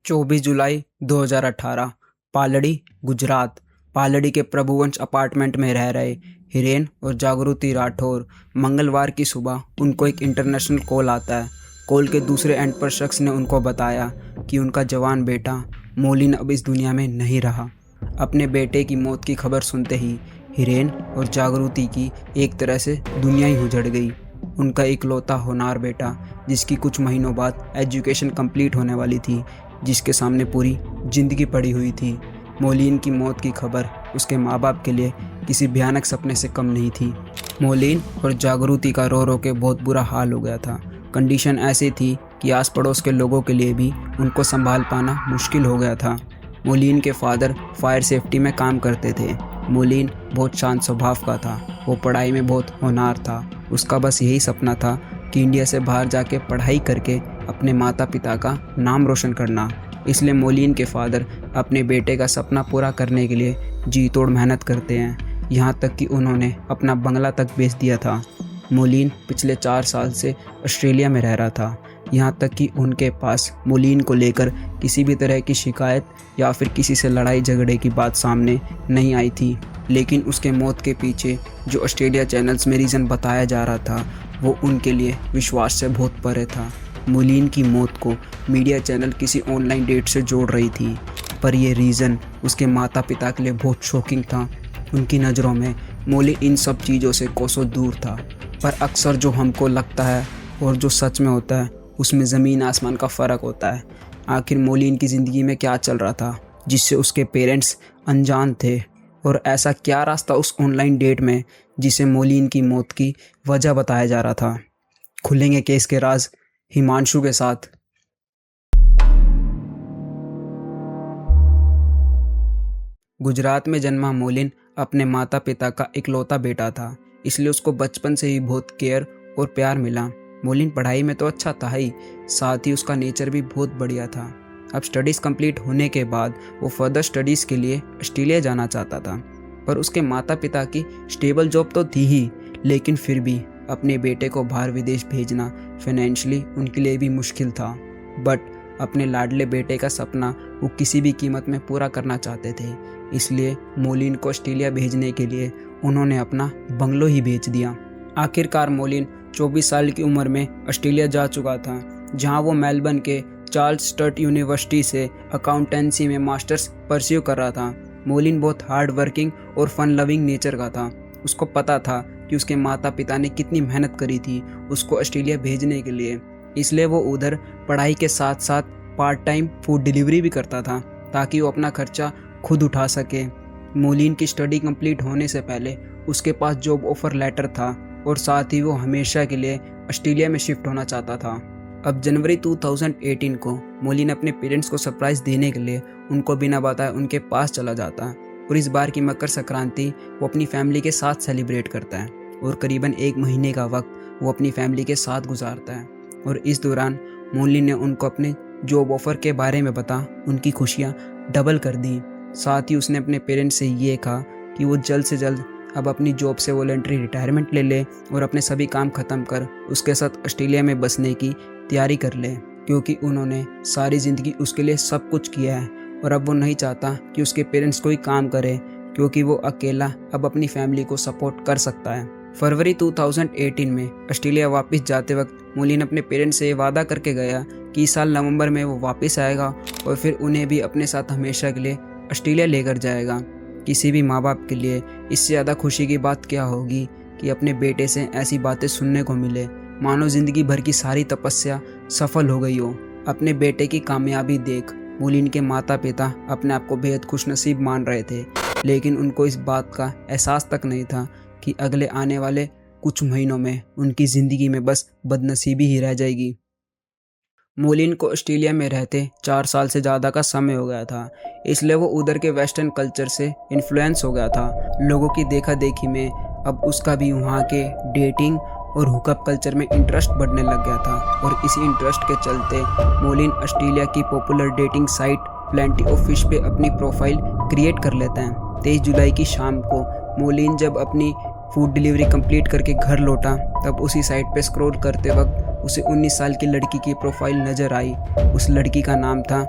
24 जुलाई 2018 पालड़ी, गुजरात। पालड़ी के प्रभुवंश अपार्टमेंट में रह रहे हिरेन और जागृति राठौर मंगलवार की सुबह उनको एक इंटरनेशनल कॉल आता है। कॉल के दूसरे एंड पर शख्स ने उनको बताया कि उनका जवान बेटा मोलिन अब इस दुनिया में नहीं रहा। अपने बेटे की मौत की खबर सुनते ही हिरेन और जागृति की एक तरह से दुनिया ही उजड़ गई। उनका इकलौता होनहार बेटा, जिसकी कुछ महीनों बाद एजुकेशन कंप्लीट होने वाली थी, जिसके सामने पूरी ज़िंदगी पड़ी हुई थी। मोलिन की मौत की खबर उसके माँ बाप के लिए किसी भयानक सपने से कम नहीं थी। मोलिन और जागृति का रो रो के बहुत बुरा हाल हो गया था। कंडीशन ऐसी थी कि आस पड़ोस के लोगों के लिए भी उनको संभाल पाना मुश्किल हो गया था। मोलिन के फादर फायर सेफ्टी में काम करते थे। मोलिन बहुत शांत स्वभाव का था। वो पढ़ाई में बहुत होनहार था। उसका बस यही सपना था कि इंडिया से बाहर जाके पढ़ाई करके अपने माता पिता का नाम रोशन करना। इसलिए मोलिन के फादर अपने बेटे का सपना पूरा करने के लिए जी तोड़ मेहनत करते हैं। यहाँ तक कि उन्होंने अपना बंगला तक बेच दिया था। मोलिन पिछले 4 साल से ऑस्ट्रेलिया में रह रहा था। यहाँ तक कि उनके पास मोलिन को लेकर किसी भी तरह की शिकायत या फिर किसी से लड़ाई झगड़े की बात सामने नहीं आई थी। लेकिन उसके मौत के पीछे जो ऑस्ट्रेलिया चैनल्स में रीज़न बताया जा रहा था, वो उनके लिए विश्वास से बहुत परे था। मोलिन की मौत को मीडिया चैनल किसी ऑनलाइन डेट से जोड़ रही थी, पर यह रीज़न उसके माता पिता के लिए बहुत शॉकिंग था। उनकी नज़रों में मोलिन इन सब चीज़ों से कोसों दूर था। पर अक्सर जो हमको लगता है और जो सच में होता है, उसमें ज़मीन आसमान का फ़र्क होता है। आखिर मोलिन की ज़िंदगी में क्या चल रहा था जिससे उसके पेरेंट्स अनजान थे, और ऐसा क्या रास्ता उस ऑनलाइन डेट में जिसे मोलिन की मौत की वजह बताया जा रहा था। खुलेंगे केस के राज हिमांशु के साथ। गुजरात में जन्मा मोलिन अपने माता पिता का इकलौता बेटा था, इसलिए उसको बचपन से ही बहुत केयर और प्यार मिला। मोलिन पढ़ाई में तो अच्छा था ही, साथ ही उसका नेचर भी बहुत बढ़िया था। अब स्टडीज़ कंप्लीट होने के बाद वो फर्दर स्टडीज़ के लिए ऑस्ट्रेलिया जाना चाहता था, पर उसके माता पिता की स्टेबल जॉब तो थी ही, लेकिन फिर भी अपने बेटे को बाहर विदेश भेजना फाइनेंशियली उनके लिए भी मुश्किल था। बट अपने लाडले बेटे का सपना वो किसी भी कीमत में पूरा करना चाहते थे, इसलिए मोलिन को ऑस्ट्रेलिया भेजने के लिए उन्होंने अपना बंगलो ही बेच दिया। आखिरकार मोलिन 24 साल की उम्र में ऑस्ट्रेलिया जा चुका था, जहां वो मेलबर्न के चार्ल्स स्टर्ट यूनिवर्सिटी से अकाउंटेंसी में मास्टर्स परस्यू कर रहा था। मोलिन बहुत हार्ड वर्किंग और फन लविंग नेचर का था। उसको पता था कि उसके माता पिता ने कितनी मेहनत करी थी उसको ऑस्ट्रेलिया भेजने के लिए, इसलिए वो उधर पढ़ाई के साथ साथ पार्ट टाइम फूड डिलीवरी भी करता था ताकि वो अपना खर्चा खुद उठा सके। मोलिन की स्टडी कंप्लीट होने से पहले उसके पास जॉब ऑफर लेटर था और साथ ही वो हमेशा के लिए ऑस्ट्रेलिया में शिफ्ट होना चाहता था। अब जनवरी 2018 को मोलिन अपने पेरेंट्स को सरप्राइज़ देने के लिए उनको बिना बताए उनके पास चला जाता है, और इस बार की मकर संक्रांति वो अपनी फैमिली के साथ सेलिब्रेट करता है, और करीबन 1 महीने का वक्त वो अपनी फैमिली के साथ गुजारता है। और इस दौरान मोलिन ने उनको अपने जॉब ऑफर के बारे में बता उनकी खुशियाँ डबल कर दी। साथ ही उसने अपने पेरेंट्स से ये कहा कि वो जल्द से जल्द अब अपनी जॉब से वॉलंटरी रिटायरमेंट ले ले और अपने सभी काम ख़त्म कर उसके साथ ऑस्ट्रेलिया में बसने की तैयारी कर ले, क्योंकि उन्होंने सारी ज़िंदगी उसके लिए सब कुछ किया है और अब वो नहीं चाहता कि उसके पेरेंट्स कोई काम करे, क्योंकि वो अकेला अब अपनी फैमिली को सपोर्ट कर सकता है। फरवरी 2018 में ऑस्ट्रेलिया वापस जाते वक्त मोलिन अपने पेरेंट्स से वादा करके गया कि इस साल नवंबर में वो वापस आएगा और फिर उन्हें भी अपने साथ हमेशा के लिए ऑस्ट्रेलिया लेकर जाएगा। किसी भी माँ बाप के लिए इससे ज़्यादा खुशी की बात क्या होगी कि अपने बेटे से ऐसी बातें सुनने को मिले, मानो ज़िंदगी भर की सारी तपस्या सफल हो गई हो। अपने बेटे की कामयाबी देख मोलिन के माता पिता अपने आप को बेहद खुशनसीब मान रहे थे, लेकिन उनको इस बात का एहसास तक नहीं था कि अगले आने वाले कुछ महीनों में उनकी ज़िंदगी में बस बदनसीबी ही रह जाएगी। मोलिन को ऑस्ट्रेलिया में रहते 4 साल से ज़्यादा का समय हो गया था, इसलिए वो उधर के वेस्टर्न कल्चर से इन्फ्लुएंस हो गया था। लोगों की देखा देखी में अब उसका भी वहाँ के डेटिंग और हुकअप कल्चर में इंटरेस्ट बढ़ने लग गया था, और इसी इंटरेस्ट के चलते मोलिन ऑस्ट्रेलिया की popular dating site plenty of fish पे अपनी प्रोफाइल क्रिएट कर लेता है। 23 जुलाई की शाम को मोलिन जब अपनी फूड डिलीवरी कंप्लीट करके घर लौटा, तब उसी साइट पे स्क्रॉल करते वक्त उसे 19 साल की लड़की की प्रोफाइल नज़र आई। उस लड़की का नाम था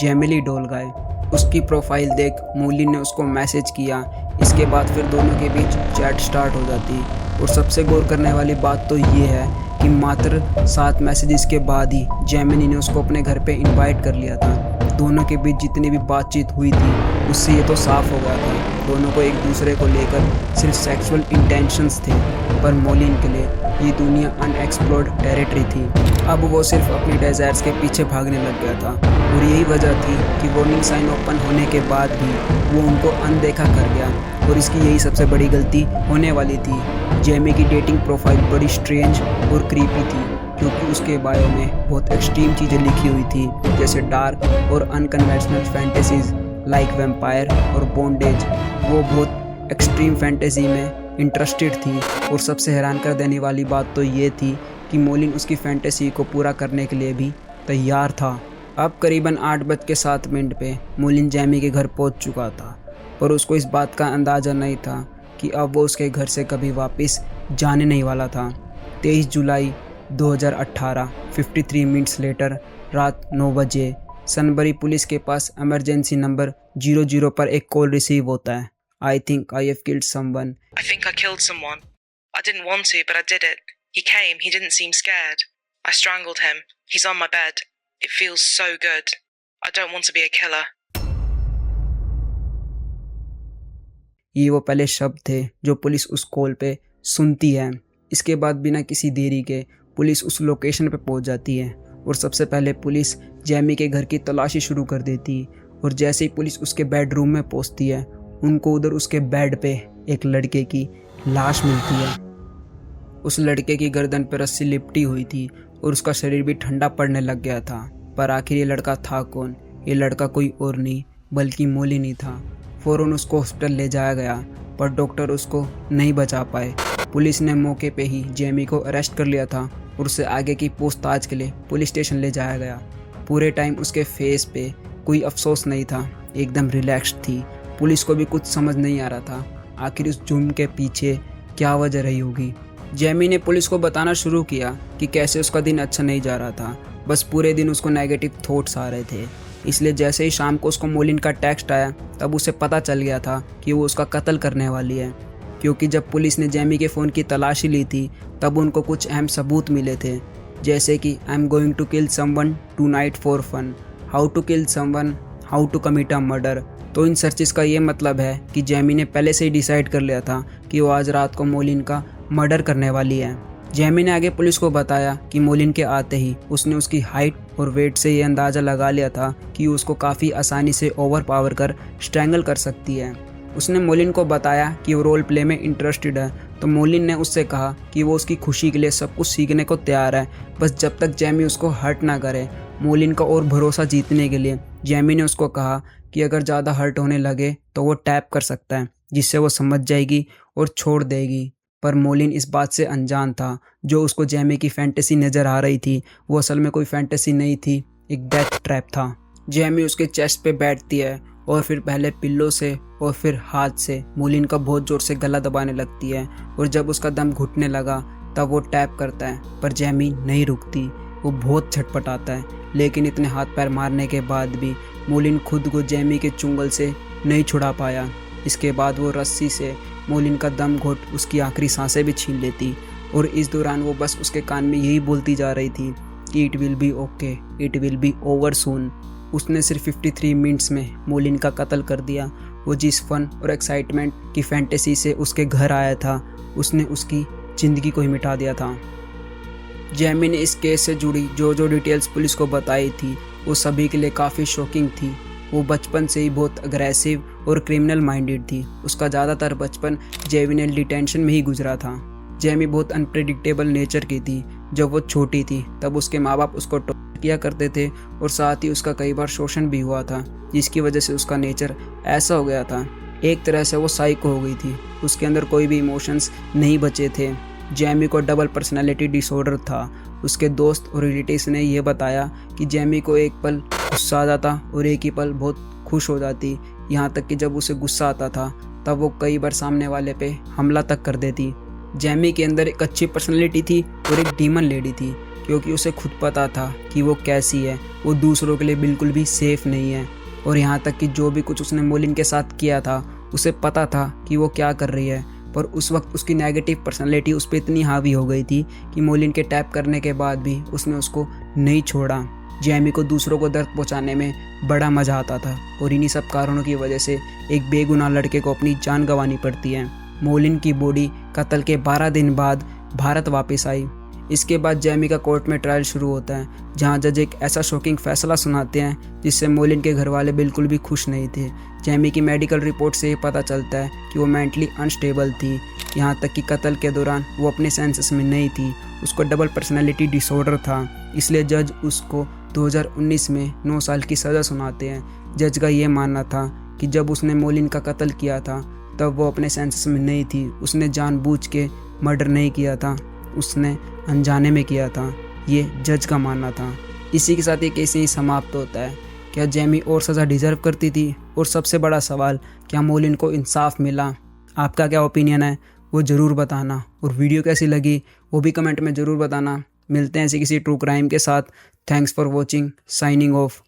जेमिली डोलगाय। उसकी प्रोफाइल देख मोलिन ने उसको मैसेज किया। इसके बाद फिर दोनों के बीच चैट स्टार्ट हो जाती। और सबसे गौर करने वाली बात तो ये है कि मात्र 7 मैसेजेस के बाद ही जेमिनी ने उसको अपने घर पे इनवाइट कर लिया था। दोनों के बीच जितनी भी बातचीत हुई थी उससे ये तो साफ हो गया था दोनों को एक दूसरे को लेकर सिर्फ सेक्सुअल इंटेंशंस थे। पर मोलिन के लिए ये दुनिया अनएक्सप्लोर्ड टेरिटरी थी। अब वो सिर्फ अपनी डिजायर्स के पीछे भागने लग गया था और यही वजह थी कि वार्निंग साइन ओपन होने के बाद भी वो उनको अनदेखा कर गया। और इसकी यही सबसे बड़ी गलती होने वाली थी। जेमी की डेटिंग प्रोफाइल बड़ी स्ट्रेंज और क्रीपी थी क्योंकि उसके बायो में बहुत एक्सट्रीम चीज़ें लिखी हुई थी, जैसे डार्क और अनकन्वेंशनल फैंटेसीज लाइक वैम्पायर और बॉन्डेज। वो बहुत एक्सट्रीम फैंटेसी में इंटरेस्टेड थी। और सबसे हैरान कर देने वाली बात तो ये थी कि मोलिन उसकी फैंटेसी को पूरा करने के लिए भी तैयार था। अब करीबन 8:07 पे मोलिन जेमी के घर पहुंच चुका था, पर उसको इस बात का अंदाज़ा नहीं था कि अब वो उसके घर से कभी वापस जाने नहीं वाला था। 23 जुलाई 2018 53 मिनट्स लेटर रात 9 बजे सनबरी पुलिस के पास इमरजेंसी नंबर 00 पर एक कॉल रिसीव होता है। I think I have killed someone. I think I killed someone. I didn't want to, but I did it. He came, he didn't seem scared. I strangled him. He's on my bed. It feels so good. I don't want to be a killer. ये वो पहले शब्द थे जो police उस call पे सुनती है। इसके बाद बिना किसी देरी के पुलिस उस लोकेशन पे पहुंच जाती है और सबसे पहले पुलिस जेमी के घर की तलाशी शुरू कर देती। और जैसे ही पुलिस उसके बेडरूम में पहुंचती है उनको उधर उसके बेड पे एक लड़के की लाश मिलती है। उस लड़के की गर्दन पर रस्सी लिपटी हुई थी और उसका शरीर भी ठंडा पड़ने लग गया था। पर आखिर ये लड़का था कौन? ये लड़का कोई और नहीं बल्कि मोलिन ही था। फ़ौरन उसको हॉस्पिटल ले जाया गया पर डॉक्टर उसको नहीं बचा पाए। पुलिस ने मौके पे ही जेमी को अरेस्ट कर लिया था और उसे आगे की पूछताछ के लिए पुलिस स्टेशन ले जाया गया। पूरे टाइम उसके फेस पे कोई अफसोस नहीं था, एकदम रिलैक्स्ड थी। पुलिस को भी कुछ समझ नहीं आ रहा था आखिर उस जुर्म के पीछे क्या वजह रही होगी। जेमी ने पुलिस को बताना शुरू किया कि कैसे उसका दिन अच्छा नहीं जा रहा था, बस पूरे दिन उसको नेगेटिव थॉट्स आ रहे थे। इसलिए जैसे ही शाम को उसको मोलिन का टेक्स्ट आया तब उसे पता चल गया था कि वो उसका कत्ल करने वाली है। क्योंकि जब पुलिस ने जेमी के फ़ोन की तलाशी ली थी तब उनको कुछ अहम सबूत मिले थे, जैसे कि I am going to kill someone tonight for fun, how to kill someone, how to commit a murder. तो इन सर्चिस का ये मतलब है कि जेमी ने पहले से ही डिसाइड कर लिया था कि वो आज रात को मोलिन का मर्डर करने वाली है। जेमी ने आगे पुलिस को बताया कि मोलिन के आते ही उसने उसकी हाइट और वेट से ये अंदाज़ा लगा लिया था कि उसको काफ़ी आसानी से ओवर पावर कर स्ट्रैंगल कर सकती है। उसने मोलिन को बताया कि वो रोल प्ले में इंटरेस्टेड है, तो मोलिन ने उससे कहा कि वो उसकी खुशी के लिए सब कुछ सीखने को तैयार है, बस जब तक जेमी उसको हर्ट ना करे। मोलिन का और भरोसा जीतने के लिए जेमी ने उसको कहा कि अगर ज़्यादा हर्ट होने लगे तो वो टैप कर सकता है, जिससे वो समझ जाएगी और छोड़ देगी। पर मोलिन इस बात से अनजान था जो उसको जेमी की फैंटेसी नज़र आ रही थी वो असल में कोई फैंटेसी नहीं थी, एक डेथ ट्रैप था। जेमी उसके चेस्ट पे बैठती है और फिर पहले पिल्लो से और फिर हाथ से मोलिन का बहुत ज़ोर से गला दबाने लगती है। और जब उसका दम घुटने लगा तब वो टैप करता है, पर जेमी नहीं रुकती। वो बहुत छटपटाता है, लेकिन इतने हाथ पैर मारने के बाद भी मोलिन खुद को जेमी के चुंगल से नहीं छुड़ा पाया। इसके बाद वो रस्सी से मोलिन का दम घोट उसकी आखिरी सांसें भी छीन लेती। और इस दौरान वो बस उसके कान में यही बोलती जा रही थी कि it will be okay, it will be over soon. उसने सिर्फ 53 मिनट्स में मोलिन का कत्ल कर दिया। वो जिस फन और एक्साइटमेंट की फैंटेसी से उसके घर आया था उसने उसकी ज़िंदगी को ही मिटा दिया था। जेमी ने इस केस से जुड़ी जो डिटेल्स पुलिस को बताई थी वो सभी के लिए काफ़ी शॉकिंग थी। वो बचपन से ही बहुत अग्रेसिव और क्रिमिनल माइंडेड थी। उसका ज़्यादातर बचपन जेविनियल डिटेंशन में ही गुजरा था। जेमी बहुत अनप्रेडिक्टेबल नेचर की थी। जब वो छोटी थी तब उसके माँ बाप उसको टॉर्चर किया करते थे और साथ ही उसका कई बार शोषण भी हुआ था, जिसकी वजह से उसका नेचर ऐसा हो गया था। एक तरह से वो साइको हो गई थी, उसके अंदर कोई भी इमोशंस नहीं बचे थे। जेमी को डबल पर्सनालिटी डिसऑर्डर था। उसके दोस्त और रिलेटिव्स ने यह बताया कि जेमी को एक पल गुस्सा आ जाता और एक ही पल बहुत खुश हो जाती। यहाँ तक कि जब उसे गुस्सा आता था तब वो कई बार सामने वाले पे हमला तक कर देती। जेमी के अंदर एक अच्छी पर्सनालिटी थी और एक डीमन लेडी थी। क्योंकि उसे खुद पता था कि वो कैसी है, वो दूसरों के लिए बिल्कुल भी सेफ़ नहीं है। और यहाँ तक कि जो भी कुछ उसने मोलिन के साथ किया था, उसे पता था कि वो क्या कर रही है, पर उस वक्त उसकी नेगेटिव पर्सनैलिटी उस पर इतनी हावी हो गई थी कि मोलिन के टैप करने के बाद भी उसने उसको नहीं छोड़ा। जैमी को दूसरों को दर्द पहुंचाने में बड़ा मज़ा आता था और इन्हीं सब कारणों की वजह से एक बेगुनाह लड़के को अपनी जान गंवानी पड़ती है। मोलिन की बॉडी कत्ल के 12 दिन बाद भारत वापस आई। इसके बाद जैमी का कोर्ट में ट्रायल शुरू होता है, जहां जज एक ऐसा शॉकिंग फैसला सुनाते हैं जिससे मोलिन के घर वाले बिल्कुल भी खुश नहीं थे। जैमी की मेडिकल रिपोर्ट से ये पता चलता है कि वो मेंटली अनस्टेबल थी, यहाँ तक कि कत्ल के दौरान वो अपने सेंसेस में नहीं थी। उसको डबल पर्सनैलिटी डिसऑर्डर था, इसलिए जज उसको 2019 में 9 साल की सज़ा सुनाते हैं। जज का ये मानना था कि जब उसने मोलिन का कत्ल किया था तब वो अपने सेंसेस में नहीं थी, उसने जानबूझ के मर्डर नहीं किया था, उसने अनजाने में किया था। ये जज का मानना था। इसी के साथ ये केस यहीं समाप्त होता है। क्या जैमी और सज़ा डिज़र्व करती थी? और सबसे बड़ा सवाल, क्या मोलिन को इंसाफ मिला? आपका क्या ओपिनियन है वो ज़रूर बताना, और वीडियो कैसी लगी वो भी कमेंट में ज़रूर बताना। मिलते हैं ऐसी किसी ट्रू क्राइम के साथ। Thanks for watching, signing off.